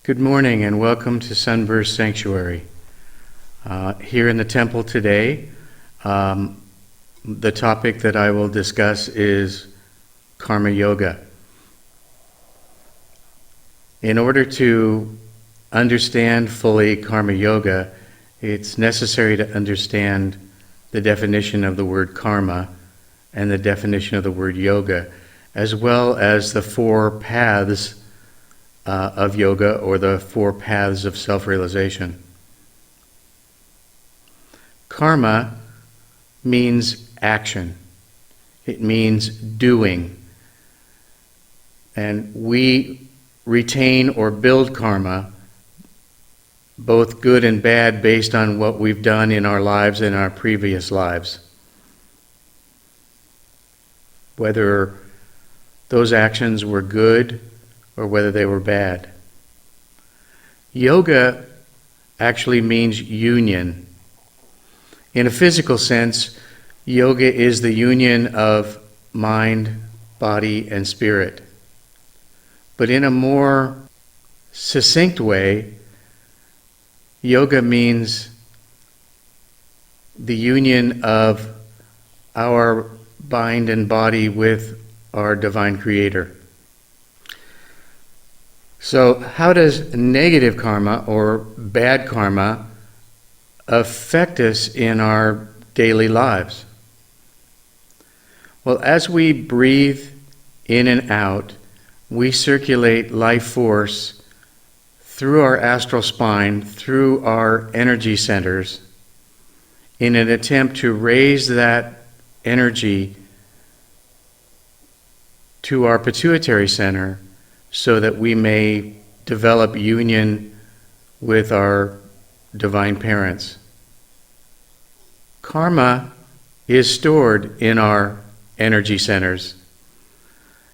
Good morning and welcome to Sunburst Sanctuary. Here in the temple today, the topic that I will discuss is Karma Yoga. In order to understand fully Karma Yoga, it's necessary to understand the definition of the word karma and the definition of the word yoga, as well as the four paths of yoga, or the four paths of self-realization. Karma means action. It means doing. And we retain or build karma, both good and bad, based on what we've done in our lives and our previous lives. Whether those actions were good or whether they were bad. Yoga actually means union. In a physical sense, yoga is the union of mind, body, and spirit. But in a more succinct way, yoga means the union of our mind and body with our divine creator. So how does negative karma or bad karma affect us in our daily lives? Well, as we breathe in and out, we circulate life force through our astral spine, through our energy centers, in an attempt to raise that energy to our pituitary center, so that we may develop union with our divine parents. Karma is stored in our energy centers.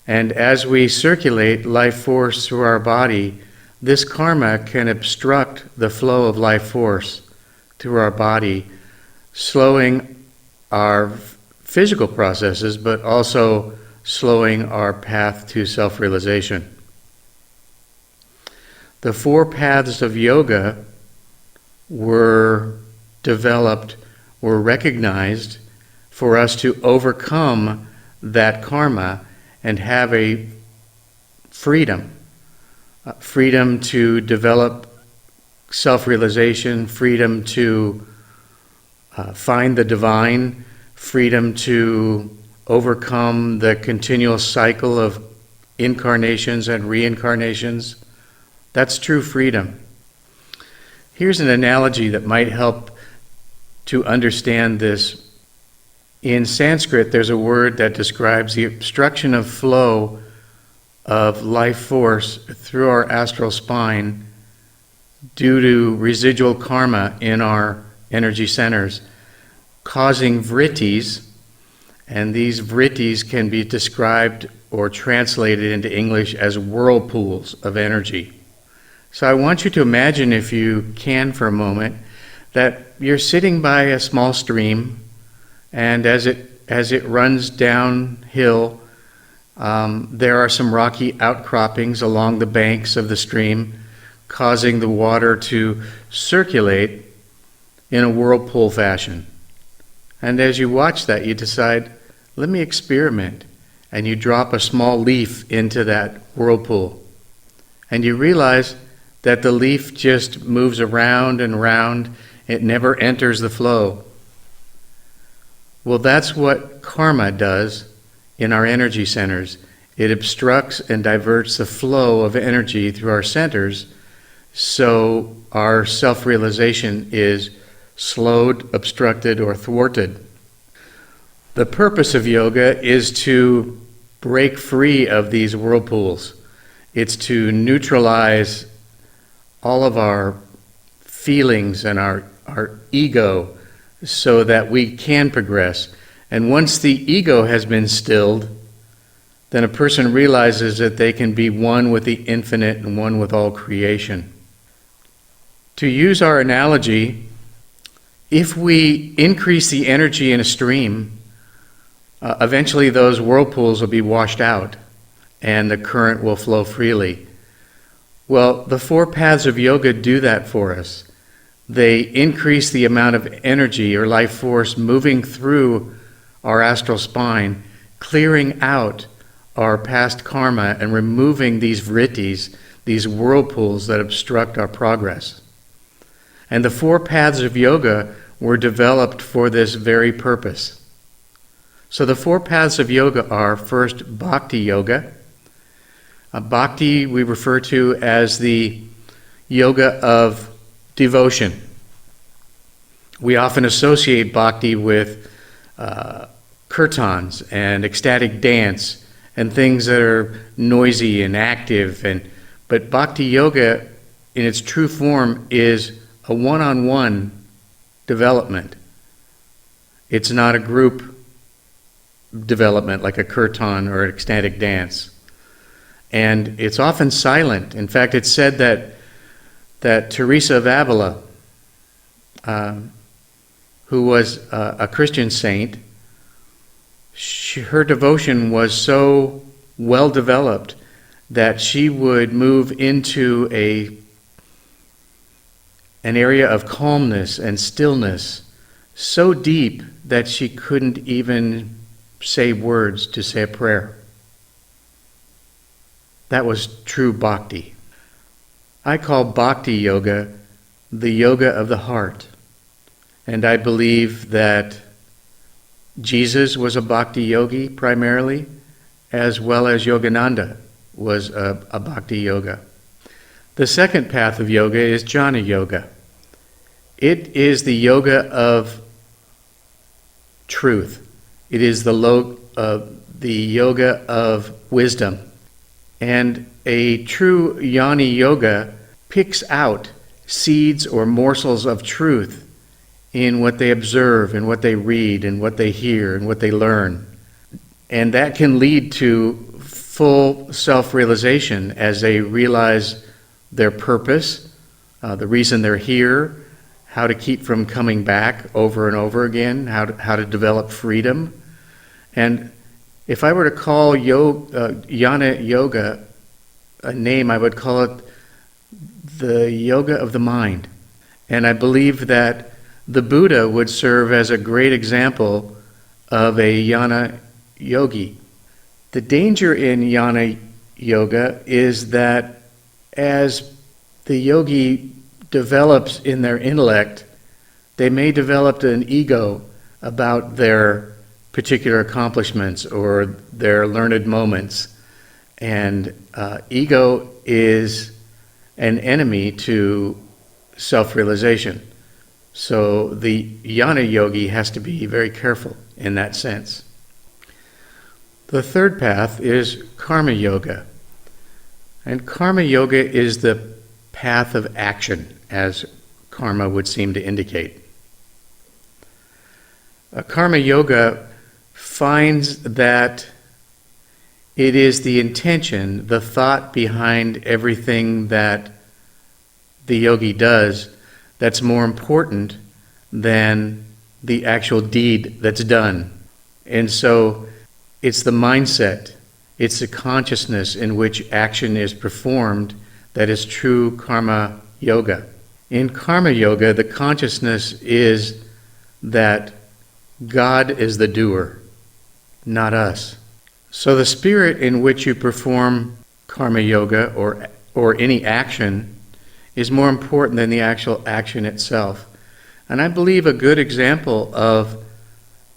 And as we circulate life force through our body, this karma can obstruct the flow of life force through our body, slowing our physical processes, but also slowing our path to self-realization. The four paths of yoga were developed, were recognized for us to overcome that karma and have a freedom to develop self-realization, freedom to find the divine, freedom to overcome the continual cycle of incarnations and reincarnations. That's true freedom. Here's an analogy that might help to understand this. In Sanskrit, there's a word that describes the obstruction of flow of life force through our astral spine due to residual karma in our energy centers, causing vrittis, and these vrittis can be described or translated into English as whirlpools of energy. So I want you to imagine, if you can for a moment, that you're sitting by a small stream, and as it runs downhill, there are some rocky outcroppings along the banks of the stream, causing the water to circulate in a whirlpool fashion. And as you watch that, you decide, let me experiment. And you drop a small leaf into that whirlpool. And you realize that the leaf just moves around and around. It never enters the flow. Well, that's what karma does in our energy centers. It obstructs and diverts the flow of energy through our centers, so our self-realization is slowed, obstructed, or thwarted. The purpose of yoga is to break free of these whirlpools. It's to neutralize all of our feelings and our ego so that we can progress. And once the ego has been stilled, then a person realizes that they can be one with the infinite and one with all creation. To use our analogy, if we increase the energy in a stream, eventually those whirlpools will be washed out and the current will flow freely. Well, the four paths of yoga do that for us. They increase the amount of energy or life force moving through our astral spine, clearing out our past karma and removing these vrittis, these whirlpools that obstruct our progress. And the four paths of yoga were developed for this very purpose. So the four paths of yoga are, first, bhakti yoga. Bhakti we refer to as the yoga of devotion. We often associate bhakti with kirtans and ecstatic dance and things that are noisy and active. But bhakti yoga in its true form is a one-on-one development. It's not a group development like a kirtan or an ecstatic dance. And it's often silent. In fact, it's said that Teresa of Avila, who was a Christian saint, her devotion was so well developed that she would move into an area of calmness and stillness so deep that she couldn't even say words to say a prayer. That was true bhakti. I call bhakti yoga the yoga of the heart. And I believe that Jesus was a bhakti yogi primarily, as well as Yogananda was a bhakti yoga. The second path of yoga is jnana yoga. It is the yoga of truth. It is the yoga of wisdom. And a true jnana yoga picks out seeds or morsels of truth in what they observe and what they read and what they hear and what they learn. And that can lead to full self-realization as they realize their purpose, the reason they're here, how to keep from coming back over and over again, how to develop freedom. And if I were to call jnana yoga a name, I would call it the yoga of the mind. And I believe that the Buddha would serve as a great example of a jnana yogi. The danger in jnana yoga is that as the yogi develops in their intellect, they may develop an ego about their particular accomplishments or their learned moments. And ego is an enemy to self-realization. So the jnana yogi has to be very careful in that sense. The third path is karma yoga. And karma yoga is the path of action, as karma would seem to indicate. Karma yoga finds that it is the intention, the thought behind everything that the yogi does that's more important than the actual deed that's done. And so it's the mindset, it's the consciousness in which action is performed that is true karma yoga. In karma yoga, the consciousness is that God is the doer, not us. So the spirit in which you perform karma yoga or any action is more important than the actual action itself. And I believe a good example of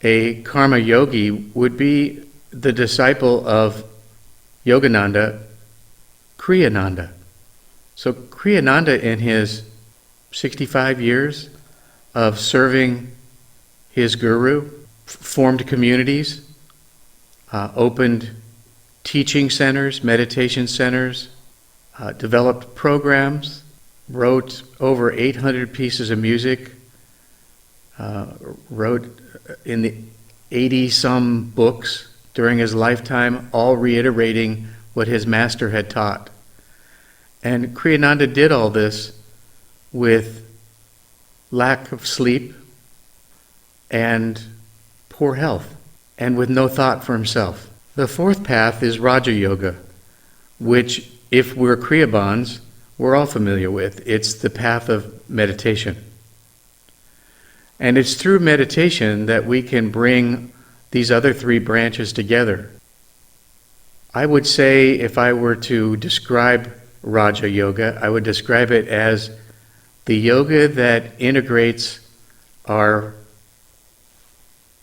a karma yogi would be the disciple of Yogananda, Kriyananda. So Kriyananda, in his 65 years of serving his guru, formed communities, opened teaching centers, meditation centers, developed programs, wrote over 800 pieces of music, wrote in the 80-some books during his lifetime, all reiterating what his master had taught. And Kriyananda did all this with lack of sleep and poor health, and with no thought for himself. The fourth path is Raja Yoga, which, if we're Kriyabans, we're all familiar with. It's the path of meditation. And it's through meditation that we can bring these other three branches together. I would say, if I were to describe Raja Yoga, I would describe it as the yoga that integrates our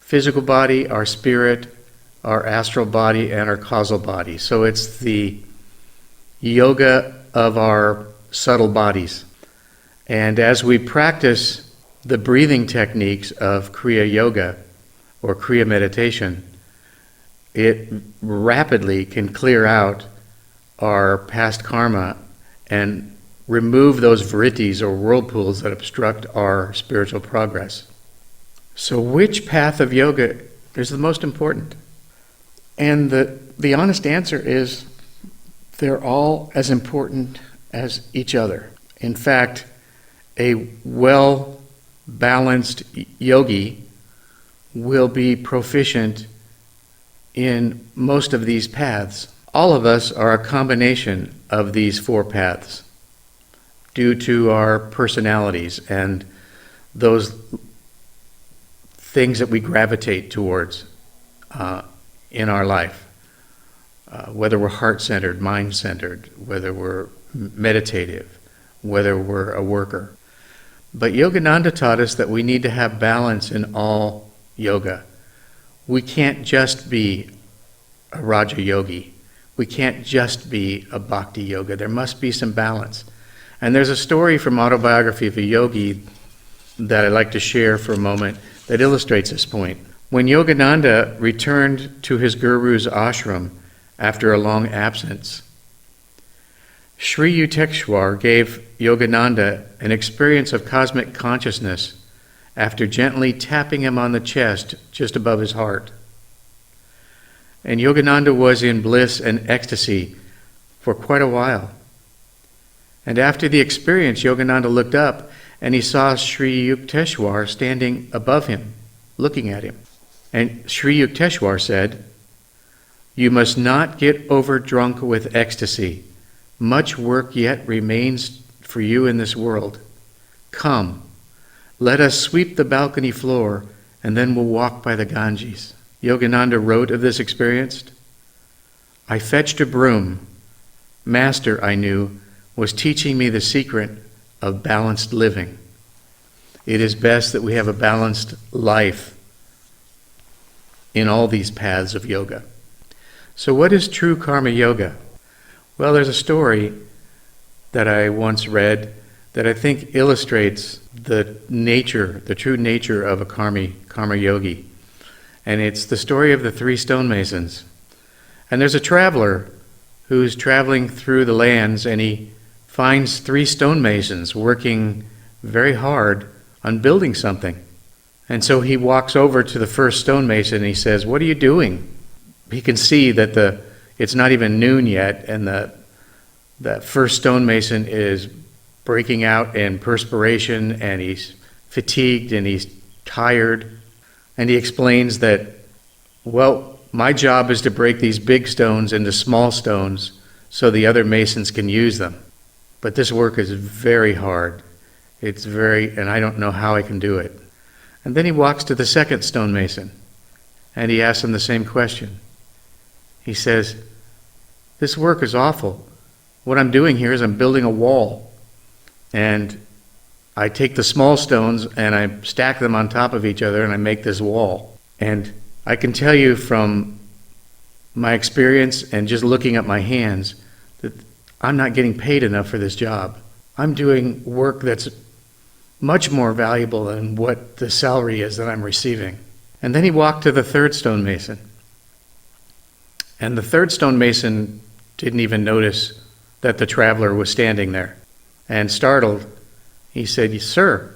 physical body, our spirit, our astral body, and our causal body. So it's the yoga of our subtle bodies. And as we practice the breathing techniques of Kriya Yoga or Kriya meditation, it rapidly can clear out our past karma and remove those vrittis or whirlpools that obstruct our spiritual progress. So which path of yoga is the most important? And the honest answer is they're all as important as each other. In fact, a well-balanced yogi will be proficient in most of these paths. All of us are a combination of these four paths due to our personalities and those things that we gravitate towards in our life. Whether we're heart-centered, mind-centered, whether we're meditative, whether we're a worker. But Yogananda taught us that we need to have balance in all yoga. We can't just be a Raja Yogi. We can't just be a Bhakti Yoga. There must be some balance. And there's a story from Autobiography of a Yogi that I'd like to share for a moment that illustrates this point. When Yogananda returned to his guru's ashram after a long absence, Sri Yukteswar gave Yogananda an experience of cosmic consciousness after gently tapping him on the chest just above his heart. And Yogananda was in bliss and ecstasy for quite a while. And after the experience, Yogananda looked up and he saw Sri Yukteswar standing above him, looking at him. And Sri Yukteswar said, "You must not get overdrunk with ecstasy. Much work yet remains for you in this world. Come, let us sweep the balcony floor, and then we'll walk by the Ganges." Yogananda wrote of this experience, "I fetched a broom. Master, I knew, was teaching me the secret of balanced living. It is best that we have a balanced life in all these paths of yoga." So what is true karma yoga? Well, there's a story that I once read that I think illustrates the true nature of a karma yogi. And it's the story of the three stonemasons. And there's a traveler who's traveling through the lands, and he finds three stonemasons working very hard on building something. And so he walks over to the first stonemason and he says, "What are you doing?" He can see that it's not even noon yet, and the first stonemason is breaking out in perspiration, and he's fatigued and he's tired. And he explains that, "Well, my job is to break these big stones into small stones so the other masons can use them. But this work is very hard. And I don't know how I can do it." And then he walks to the second stonemason and he asks him the same question. He says, "This work is awful. What I'm doing here is I'm building a wall. And I take the small stones and I stack them on top of each other and I make this wall. And I can tell you from my experience and just looking at my hands that I'm not getting paid enough for this job. I'm doing work that's much more valuable than what the salary is that I'm receiving." And then he walked to the third stonemason. And the third stonemason didn't even notice that the traveler was standing there. And startled, he said, "Yes, sir."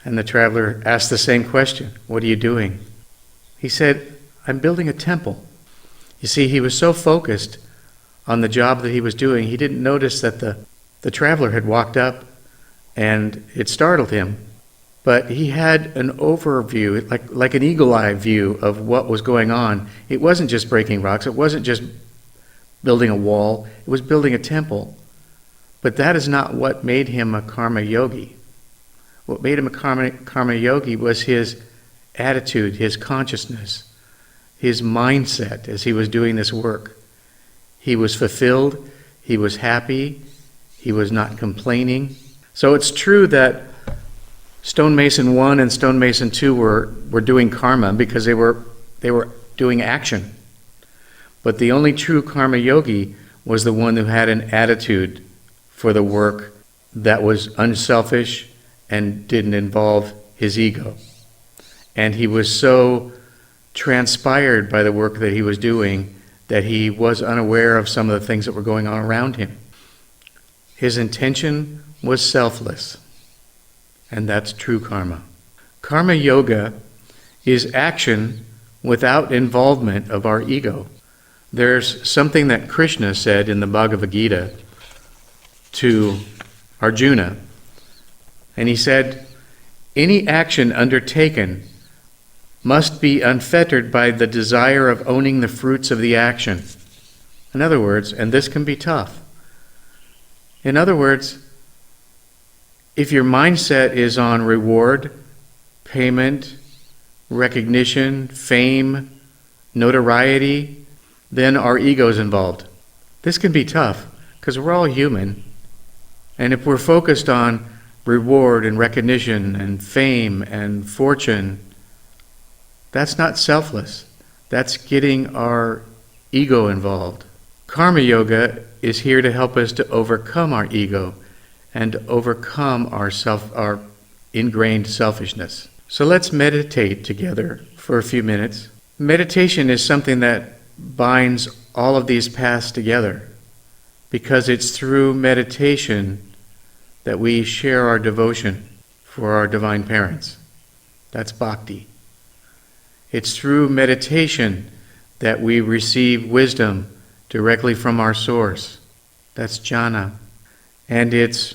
And the traveler asked the same question, "What are you doing?" He said, "I'm building a temple." You see, he was so focused on the job that he was doing, he didn't notice that the traveler had walked up and it startled him. But he had an overview, like an eagle-eye view of what was going on. It wasn't just breaking rocks. It wasn't just building a wall. It was building a temple. But that is not what made him a karma yogi. What made him a karma yogi was his attitude, his consciousness, his mindset as he was doing this work. He was fulfilled, he was happy, he was not complaining. So it's true that Stonemason 1 and Stonemason 2 were doing karma because they were doing action. But the only true karma yogi was the one who had an attitude for the work that was unselfish and didn't involve his ego. And he was so transpired by the work that he was doing that he was unaware of some of the things that were going on around him. His intention was selfless, and that's true karma. Karma yoga is action without involvement of our ego. There's something that Krishna said in the Bhagavad Gita to Arjuna, and he said, any action undertaken must be unfettered by the desire of owning the fruits of the action. In other words, and this can be tough, in other words, if your mindset is on reward, payment, recognition, fame, notoriety, then our ego is involved. This can be tough because we're all human. And if we're focused on reward and recognition and fame and fortune, that's not selfless. That's getting our ego involved. Karma yoga is here to help us to overcome our ego and overcome our ingrained selfishness. So let's meditate together for a few minutes. Meditation is something that binds all of these paths together because it's through meditation that we share our devotion for our divine parents. That's bhakti. It's through meditation that we receive wisdom directly from our source. That's jhana. And it's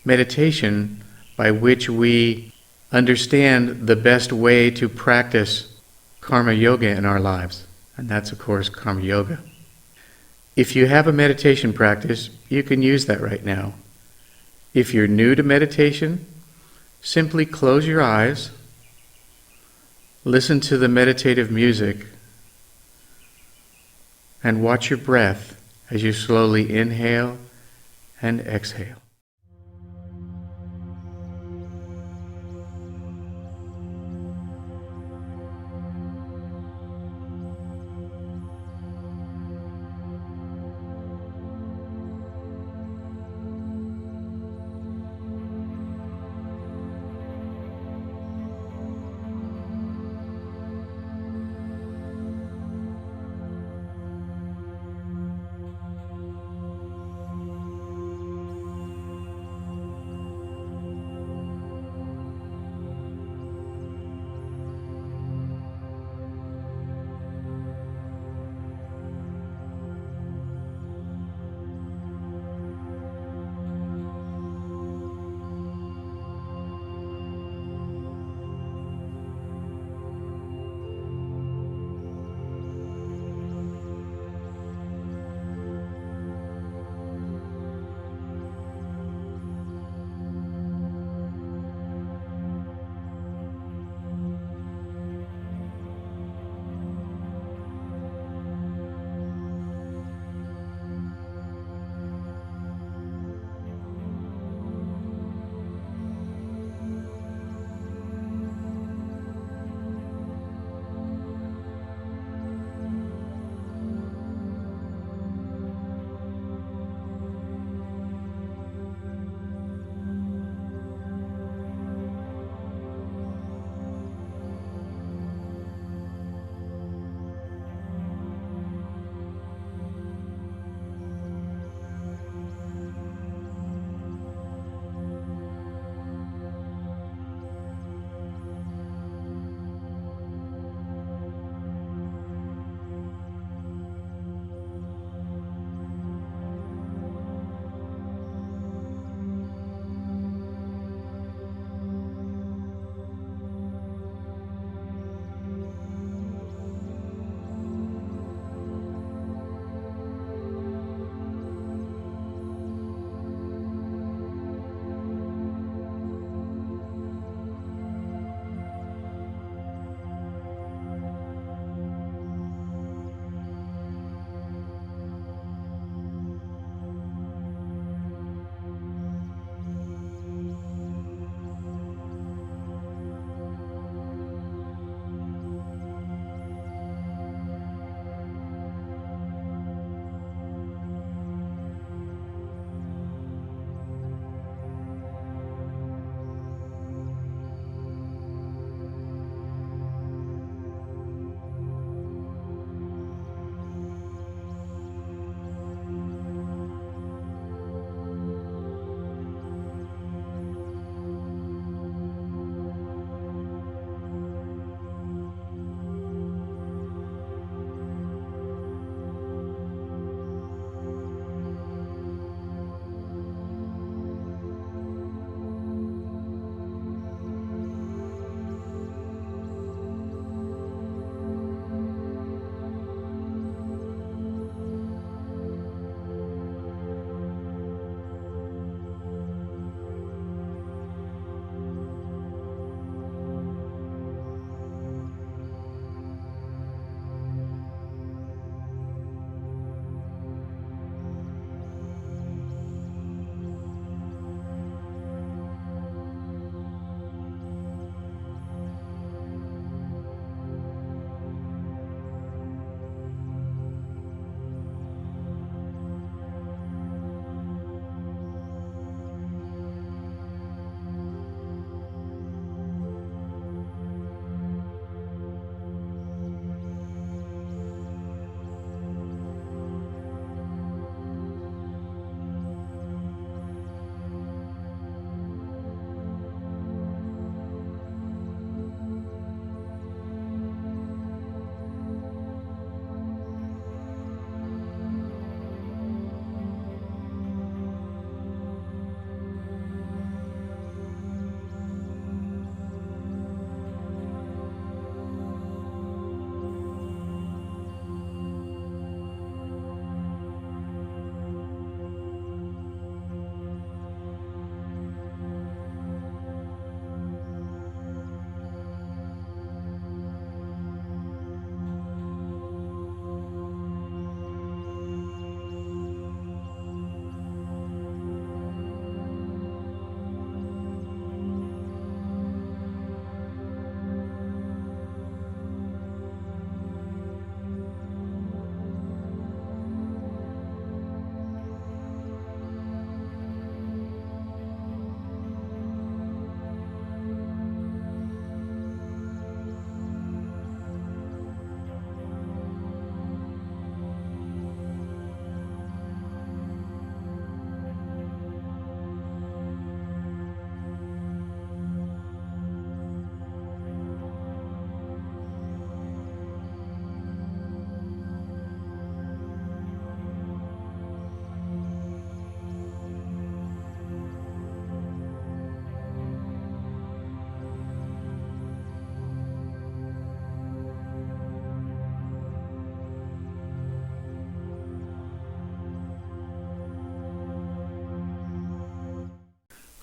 meditation by which we understand the best way to practice karma yoga in our lives. And that's, of course, karma yoga. If you have a meditation practice, you can use that right now. If you're new to meditation, simply close your eyes, listen to the meditative music, and watch your breath as you slowly inhale and exhale.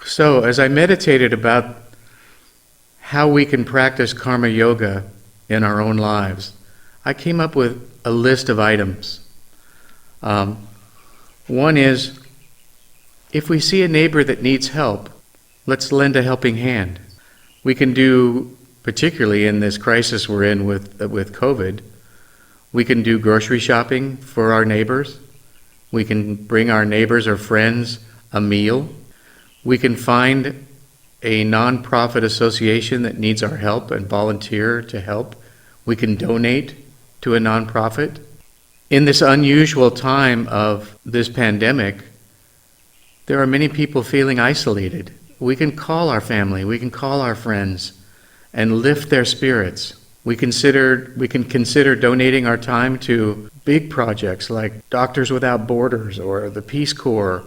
So, as I meditated about how we can practice karma yoga in our own lives, I came up with a list of items. One is, if we see a neighbor that needs help, let's lend a helping hand. We can do, particularly in this crisis we're in with COVID, we can do grocery shopping for our neighbors. We can bring our neighbors or friends a meal. We can find a nonprofit association that needs our help and volunteer to help. We can donate to a nonprofit. In this unusual time of this pandemic, there are many people feeling isolated. We can call our family, we can call our friends and lift their spirits. We can consider donating our time to big projects like Doctors Without Borders or the Peace Corps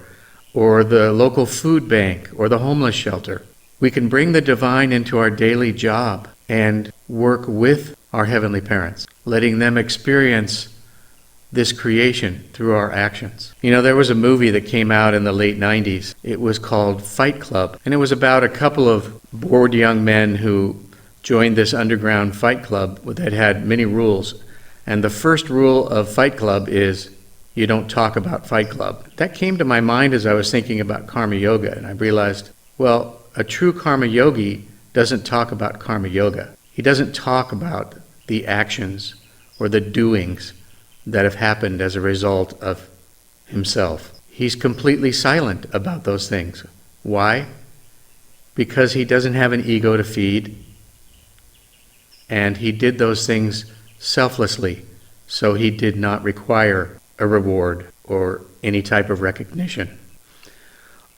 or the local food bank or the homeless shelter. We can bring the divine into our daily job and work with our heavenly parents, letting them experience this creation through our actions. You know, there was a movie that came out in the late 90s. It was called Fight Club, and it was about a couple of bored young men who joined this underground fight club that had many rules. And the first rule of Fight Club is you don't talk about Fight Club. That came to my mind as I was thinking about karma yoga, and I realized, well, a true karma yogi doesn't talk about karma yoga. He doesn't talk about the actions or the doings that have happened as a result of himself. He's completely silent about those things. Why? Because he doesn't have an ego to feed, and he did those things selflessly, so he did not require a reward or any type of recognition.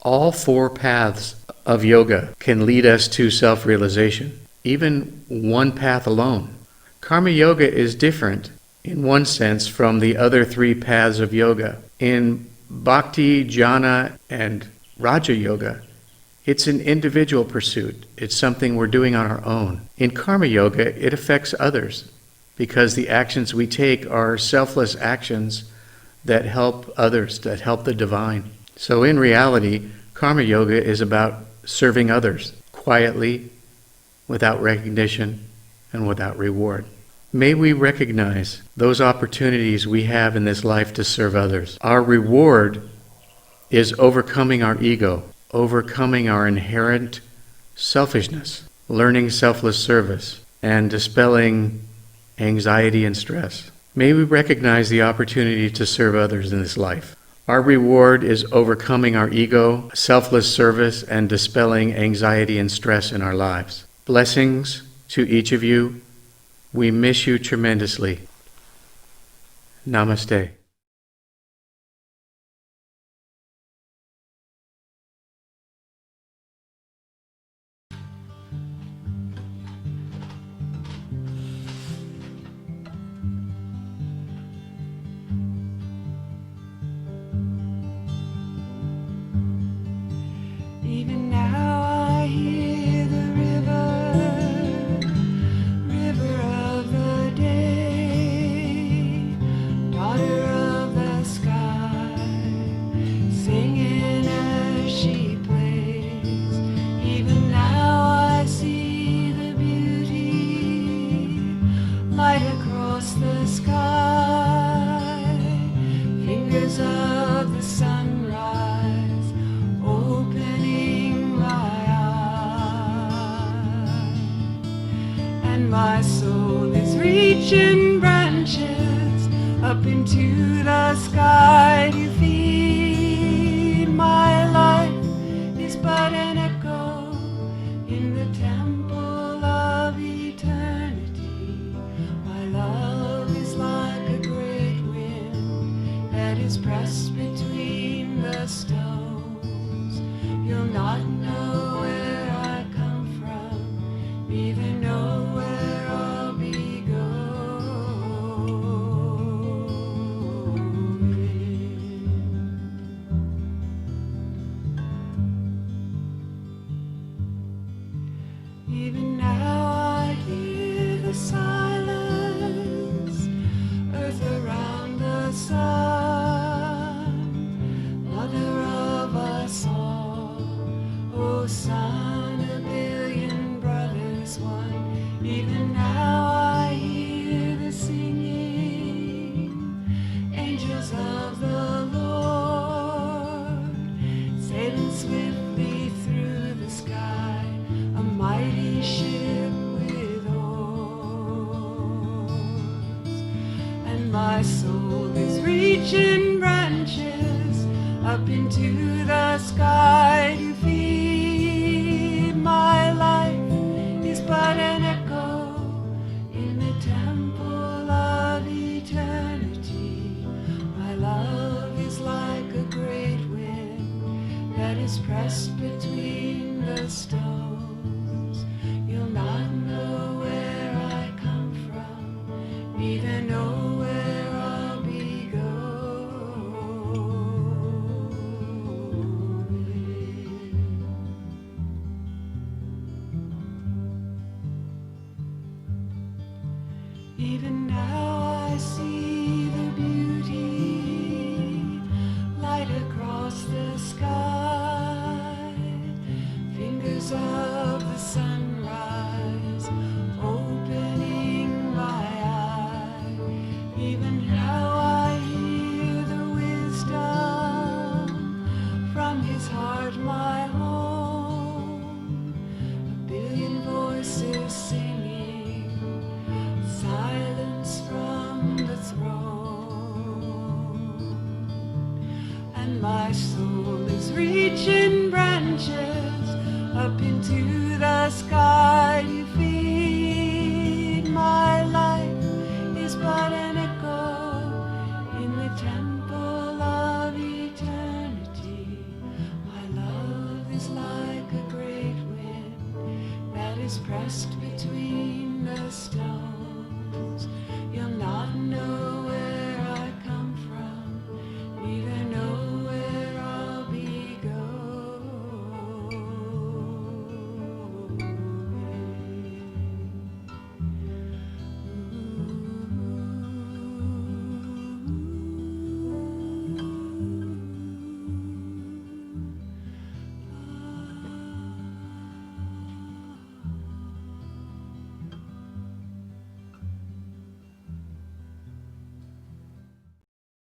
All four paths of yoga can lead us to self-realization, even one path alone. Karma yoga is different in one sense from the other three paths of yoga. In Bhakti, Jnana, and Raja Yoga, it's an individual pursuit. It's something we're doing on our own. In karma yoga, it affects others because the actions we take are selfless actions that help others, that help the divine. So in reality, karma yoga is about serving others quietly, without recognition, and without reward. May we recognize those opportunities we have in this life to serve others. Our reward is overcoming our ego, overcoming our inherent selfishness, learning selfless service, and dispelling anxiety and stress. May we recognize the opportunity to serve others in this life. Our reward is overcoming our ego, selfless service, and dispelling anxiety and stress in our lives. Blessings to each of you. We miss you tremendously. Namaste. Even now I hear the river of the day, daughter of the sky, singing as she plays. Even now I see the beauty light across the sky, fingers of the sunrise opening my eyes, and my soul is reaching branches up into the sky to feed. My life is but an echo in the temple of eternity. My love is like a great wind that is pressed between the stones. You'll not know where I come from, neither know where I'll be going. Even now I hear the silence, earth around the sun, mother of us all. Oh, Even now I hear the singing, angels of the Lord, sailing swiftly through the sky, a mighty ship with oars. And my soul is reaching branches up into the sky to feed. My life is but an echo in the temple of eternity. My love is like a great wind that is pressed between the stones. You'll not know where I come from, neither know where I'll be going. Even now I see the beauty light across the sky, fingers of the sunrise opening my eye. Even now I hear the wisdom from his heart, my home. A billion voices singing, silence from the throne. And my soul is reaching branches up into the sky to feed. My life is but an echo in the temple of eternity. My love is like a great wind that is pressed between the stones.